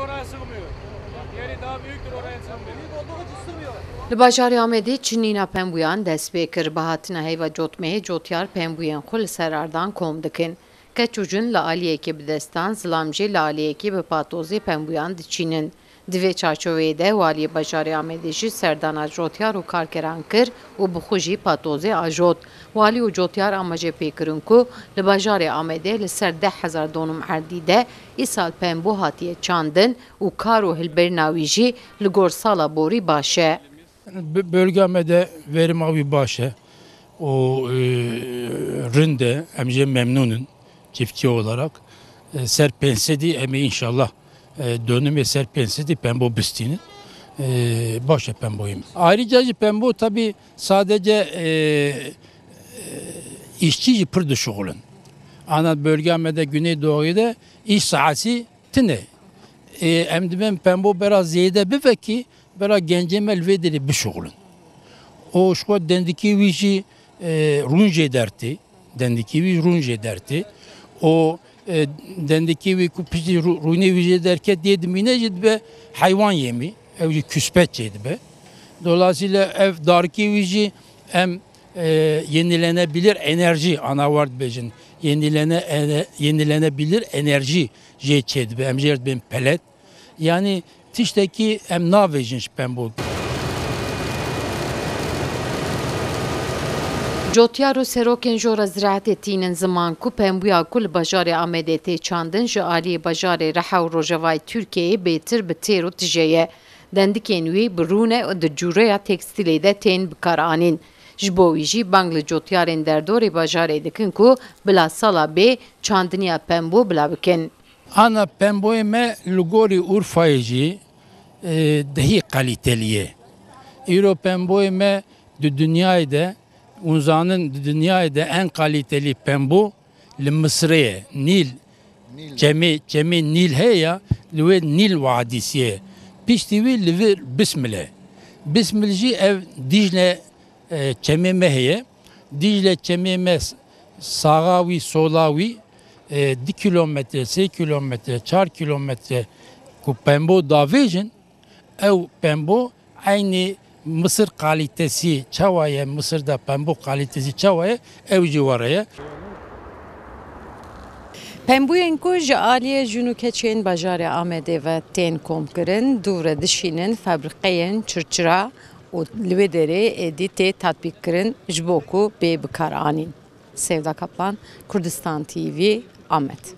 oraya sığmıyor. Yeri daha büyüktür, oraya sığmıyor. Büyük olduğu için sığmıyor. Li bajarê Amedê çinîna pembuyan dest pê kir bi hatina hêva cotmeyê cotyar pembuyên xwe li ser ardan kom dikin. Keç û cin li aliyekê bi destan, zilam jî li aliyekê bi patozê pembuyan diçînin. Di vê çarçoveyê de waliyê bajarê Amedê jî serdana jotyar û karkeran kir û bi xwe jî patozê ajot. Walî û jotyar amacê pêkirin ku li bajarê Amedê li ser 10,000 donum erdî de îsal pembo hatiye çandin û kar û hilberîna wî jî li gor sala borî baş e. Bölgemde verim abi başa o rinde emce memnunun çiftçi olarak serpensedi emeği inşallah dönüm ve serpensedi pembo bistinin başa pemboyum. Ayrıca pembo tabi sadece işçi pırdı şoğulun. Ana bölgemde Güneydoğu'da iş saati tine. Emdimen pembo biraz ziyade bir veki bera gencemel vedeli bir şoğulun. O şu dendiki vişi runje derti, dendiki viş runje derti. O dendiki vi kupişi rune vişe derke dedim yine cidbe hayvan yemi, evci küspet cidbe. Dolayısıyla ev darki vişi hem yenilenebilir enerji anavart bejin yenilenebilir enerji cidbe hem cidbe pelet. Yani tişteki em navejin pembo. Cotyar û serokên jora ziraetê tînin ziman ku pembuya ku li bajarê Amedê tê çandin ji aliyê bajarê Reha û Rojavayê Tirkiyeyê bêtir bi têr û tije ye. Dendikên wî bi rûne û di cûreya tekstîlê de tên bikaranîn. Ji bo wî jî bang li cotyarên derdorê bajarê dikin ku bila sala bê çandiniya pembo bila bikin. Ana pemboye me lugori Urfa'yı jî dahi kaliteliye. Euro pemboye me dünyayı da uzanın dünyada en kaliteli pembo li Mısır'e Nil cemi Nil heya ve Nil vadisiye piştivi livir bismile bismilci ev Dicle çememe heye Dicle çememe sağavi solavi 2 kilometre 8 kilometre 4 kilometre ku pembo davejin ev pembo aynı Mısır kalitesi çavaya, Mısır'da pembo kalitesi çavaya ev civaraya. Pembuyên ku ji aliyê jûn û keçên bajarê Amedê ve tên komkirin dûre dişînin fabrikeyên çirçira û li wê derê êdî tê tatbîkkirin ji bo ku bê bikar anîn. Sevda Kaplan, Kurdistan TV, Amed.